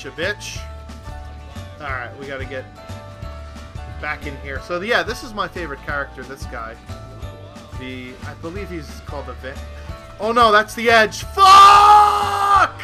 Gotcha, bitch. Alright, we gotta get back in here. So, yeah, this is my favorite character, this guy. I believe he's called the Vit. Oh no, that's the Edge. Fuck!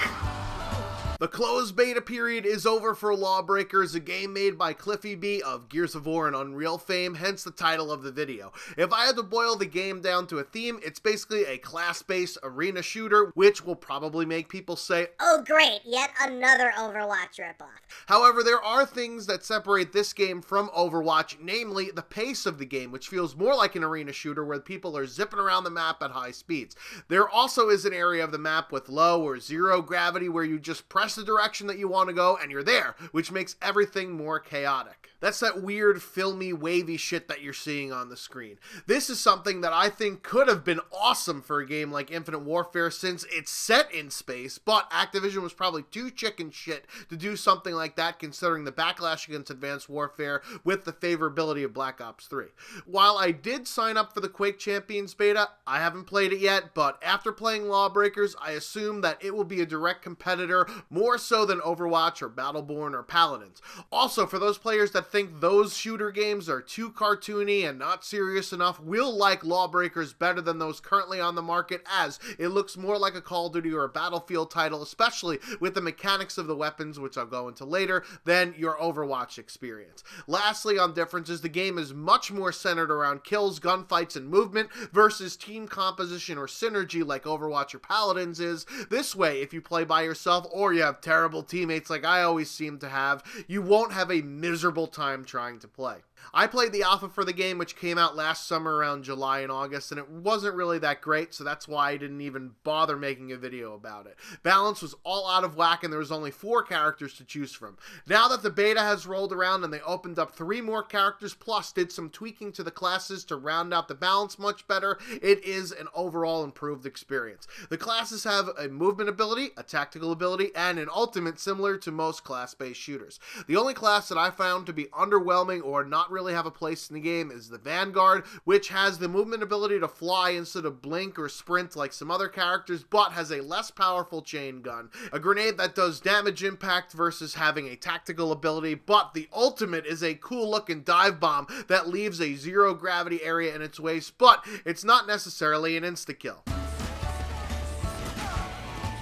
The closed beta period is over for Lawbreakers, a game made by Cliffy B of Gears of War and Unreal fame, hence the title of the video. If I had to boil the game down to a theme, it's basically a class-based arena shooter, which will probably make people say, "Oh great, yet another Overwatch ripoff." However, there are things that separate this game from Overwatch, namely the pace of the game, which feels more like an arena shooter where people are zipping around the map at high speeds. There also is an area of the map with low or zero gravity where you just press the direction that you want to go and you're there, which makes everything more chaotic. That's that weird, filmy, wavy shit that you're seeing on the screen. This is something that I think could have been awesome for a game like Infinite Warfare since it's set in space, but Activision was probably too chicken shit to do something like that considering the backlash against Advanced Warfare with the favorability of Black Ops 3. While I did sign up for the Quake Champions beta, I haven't played it yet, but after playing Lawbreakers, I assume that it will be a direct competitor, more so than Overwatch or Battleborn or Paladins. Also, for those players that think those shooter games are too cartoony and not serious enough, will like Lawbreakers better than those currently on the market, as it looks more like a Call of Duty or a Battlefield title, especially with the mechanics of the weapons, which I'll go into later, than your Overwatch experience. Lastly, on differences, the game is much more centered around kills, gunfights, and movement versus team composition or synergy like Overwatch or Paladins is. This way, if you play by yourself or you have terrible teammates like I always seem to have, you won't have a miserable time trying to play. I played the alpha for the game, which came out last summer around July and August, and it wasn't really that great, so that's why I didn't even bother making a video about it. Balance was all out of whack, and there was only 4 characters to choose from. Now that the beta has rolled around and they opened up 3 more characters, plus did some tweaking to the classes to round out the balance much better, it is an overall improved experience. The classes have a movement ability, a tactical ability, and an ultimate similar to most class-based shooters. The only class that I found to be underwhelming or not really have a place in the game is the Vanguard, which has the movement ability to fly instead of blink or sprint like some other characters, but has a less powerful chain gun, a grenade that does damage impact versus having a tactical ability, but the ultimate is a cool looking dive bomb that leaves a zero gravity area in its waist, but it's not necessarily an insta-kill.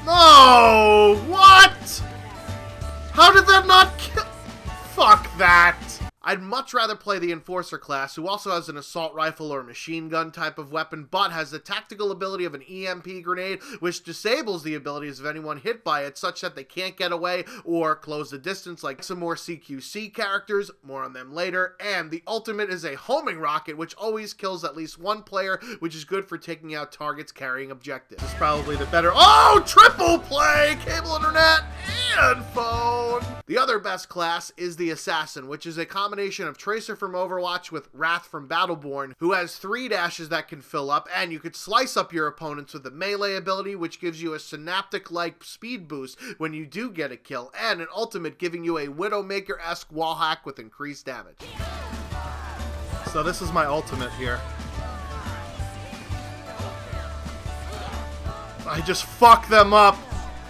No! What? How did that not kill? Fuck that! I'd much rather play the Enforcer class, who also has an assault rifle or machine gun type of weapon, but has the tactical ability of an EMP grenade, which disables the abilities of anyone hit by it, such that they can't get away or close the distance like some more CQC characters, more on them later, and the ultimate is a homing rocket, which always kills at least 1 player, which is good for taking out targets carrying objectives. It's probably the better— oh! Triple play! Cable internet and phone! The other best class is the Assassin, which is a combination of Tracer from Overwatch with Wrath from Battleborn, who has 3 dashes that can fill up, and you could slice up your opponents with the melee ability, which gives you a synaptic-like speed boost when you do get a kill, and an ultimate giving you a Widowmaker-esque wall hack with increased damage. So this is my ultimate here. I just fuck them up.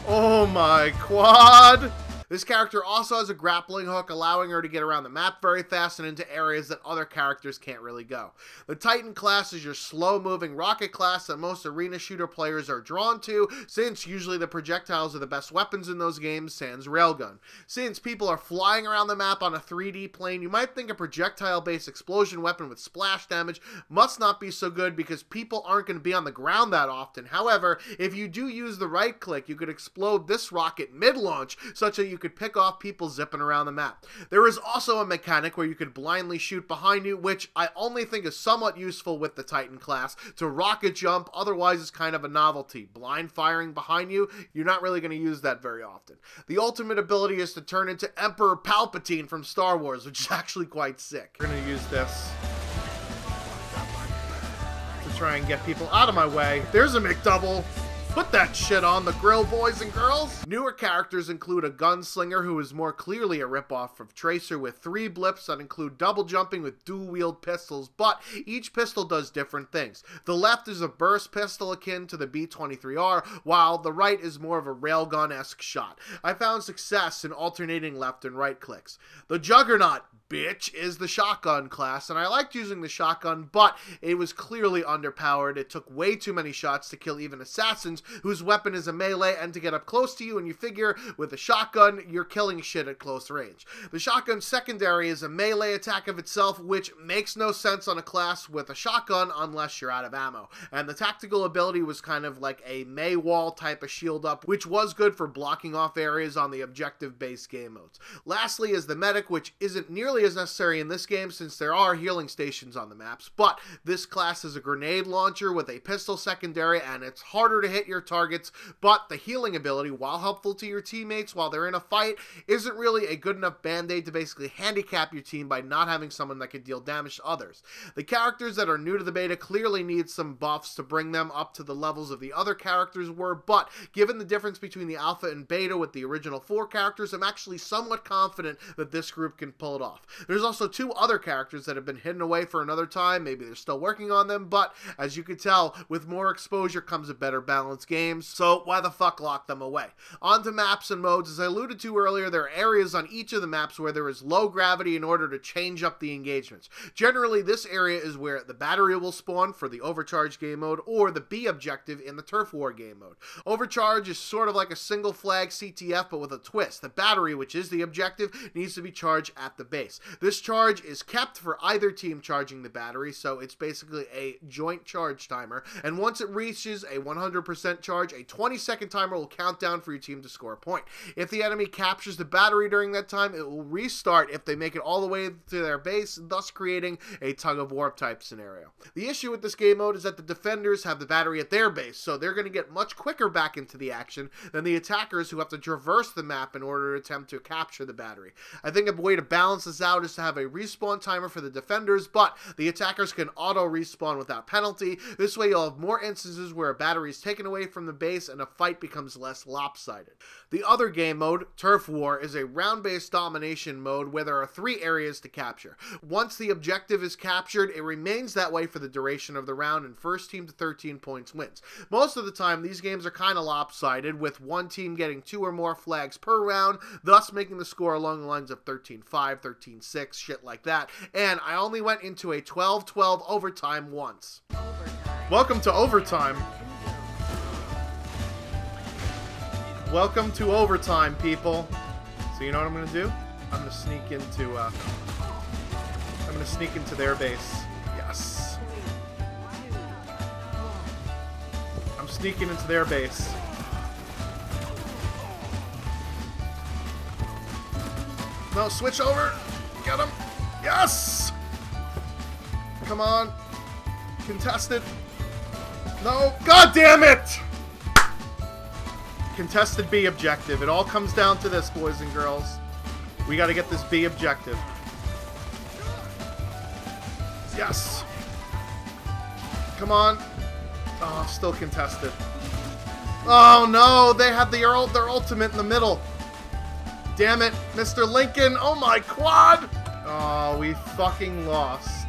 Oh my quad. This character also has a grappling hook, allowing her to get around the map very fast and into areas that other characters can't really go. The Titan class is your slow-moving rocket class that most arena shooter players are drawn to, since usually the projectiles are the best weapons in those games, sans railgun. Since people are flying around the map on a 3D plane, you might think a projectile-based explosion weapon with splash damage must not be so good because people aren't going to be on the ground that often. However, if you do use the right click, you could explode this rocket mid-launch, such that you could pick off people zipping around the map. There is also a mechanic where you could blindly shoot behind you, which I only think is somewhat useful with the Titan class, to rocket jump, otherwise it's kind of a novelty. Blind firing behind you, you're not really going to use that very often. The ultimate ability is to turn into Emperor Palpatine from Star Wars, which is actually quite sick. We're going to use this to try and get people out of my way. There's a McDouble. Put that shit on the grill, boys and girls. Newer characters include a gunslinger who is more clearly a ripoff of Tracer with 3 blips that include double jumping with dual-wield pistols, but each pistol does different things. The left is a burst pistol akin to the B-23R, while the right is more of a railgun-esque shot. I found success in alternating left and right clicks. The Juggernaut, bitch, is the shotgun class, and I liked using the shotgun, but it was clearly underpowered. It took way too many shots to kill even assassins whose weapon is a melee, and to get up close to you, and you figure with a shotgun you're killing shit at close range. The shotgun secondary is a melee attack of itself, which makes no sense on a class with a shotgun unless you're out of ammo, and the tactical ability was kind of like a May wall type of shield up, which was good for blocking off areas on the objective based game modes. Lastly is the medic, which isn't nearly as necessary in this game since there are healing stations on the maps, but this class is a grenade launcher with a pistol secondary, and it's harder to hit your targets, but the healing ability, while helpful to your teammates while they're in a fight, isn't really a good enough band-aid to basically handicap your team by not having someone that can deal damage to others. The characters that are new to the beta clearly need some buffs to bring them up to the levels of the other characters were, but given the difference between the alpha and beta with the original 4 characters, I'm actually somewhat confident that this group can pull it off. There's also 2 other characters that have been hidden away for another time. Maybe they're still working on them, but as you can tell, with more exposure comes a better balanced game, so why the fuck lock them away? On to maps and modes. As I alluded to earlier, there are areas on each of the maps where there is low gravity in order to change up the engagements. Generally, this area is where the battery will spawn for the Overcharge game mode, or the B objective in the Turf War game mode. Overcharge is sort of like a single flag CTF, but with a twist. The battery, which is the objective, needs to be charged at the base. This charge is kept for either team charging the battery, so it's basically a joint charge timer, and once it reaches a 100% charge, a 20-second timer will count down for your team to score a point. If the enemy captures the battery during that time, it will restart if they make it all the way to their base, thus creating a tug-of-war type scenario. The issue with this game mode is that the defenders have the battery at their base, so they're going to get much quicker back into the action than the attackers who have to traverse the map in order to attempt to capture the battery. I think a way to balance this out is to have a respawn timer for the defenders, but the attackers can auto-respawn without penalty. This way you'll have more instances where a battery is taken away from the base and a fight becomes less lopsided. The other game mode, Turf War, is a round-based domination mode where there are 3 areas to capture. Once the objective is captured, it remains that way for the duration of the round, and first team to 13 points wins. Most of the time, these games are kind of lopsided, with one team getting 2 or more flags per round, thus making the score along the lines of 13-5, 13-6, shit like that, and I only went into a 12-12 overtime once. Welcome to overtime. Welcome to overtime, people. So you know what I'm gonna do? I'm gonna sneak into their base. Yes. I'm sneaking into their base. No, switch over. Get him. Yes! Come on. Contested. No. God damn it! Contested B objective. It all comes down to this, boys and girls. We gotta get this B objective. Yes. Come on. Oh, still contested. Oh no, they have their ultimate in the middle. Damn it, Mr. Lincoln. Oh my quad. Oh, we fucking lost.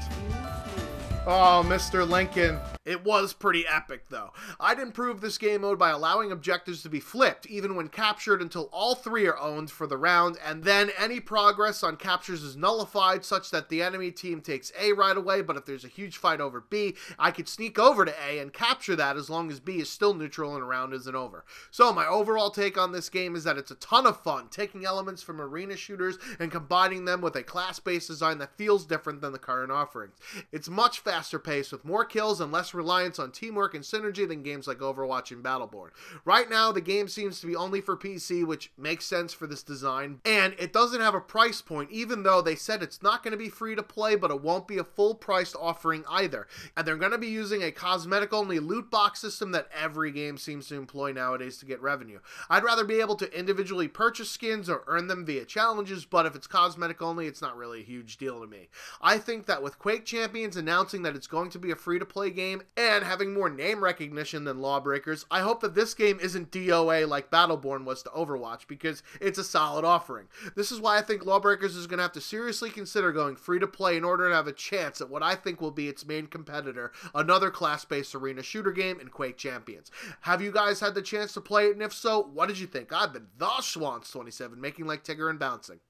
Oh, Mr. Lincoln. It was pretty epic, though. I'd improve this game mode by allowing objectives to be flipped, even when captured, until all 3 are owned for the round, and then any progress on captures is nullified such that the enemy team takes A right away, but if there's a huge fight over B, I could sneak over to A and capture that as long as B is still neutral and a round isn't over. So my overall take on this game is that it's a ton of fun, taking elements from arena shooters and combining them with a class-based design that feels different than the current offerings. It's much faster paced, with more kills and less reliance on teamwork and synergy than games like Overwatch and Battleborn. Right now, the game seems to be only for PC, which makes sense for this design, and it doesn't have a price point, even though they said it's not going to be free to play, but it won't be a full-priced offering either. And they're going to be using a cosmetic-only loot box system that every game seems to employ nowadays to get revenue. I'd rather be able to individually purchase skins or earn them via challenges, but if it's cosmetic only, it's not really a huge deal to me. I think that with Quake Champions announcing that it's going to be a free-to-play game, game and having more name recognition than Lawbreakers, I hope that this game isn't DOA like Battleborn was to Overwatch, because it's a solid offering. This is why I think Lawbreakers is going to have to seriously consider going free to play in order to have a chance at what I think will be its main competitor, another class-based arena shooter game in Quake Champions. Have you guys had the chance to play it, and if so, what did you think? I've been the Schwantz27, making like Tigger and bouncing.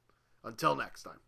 Until next time.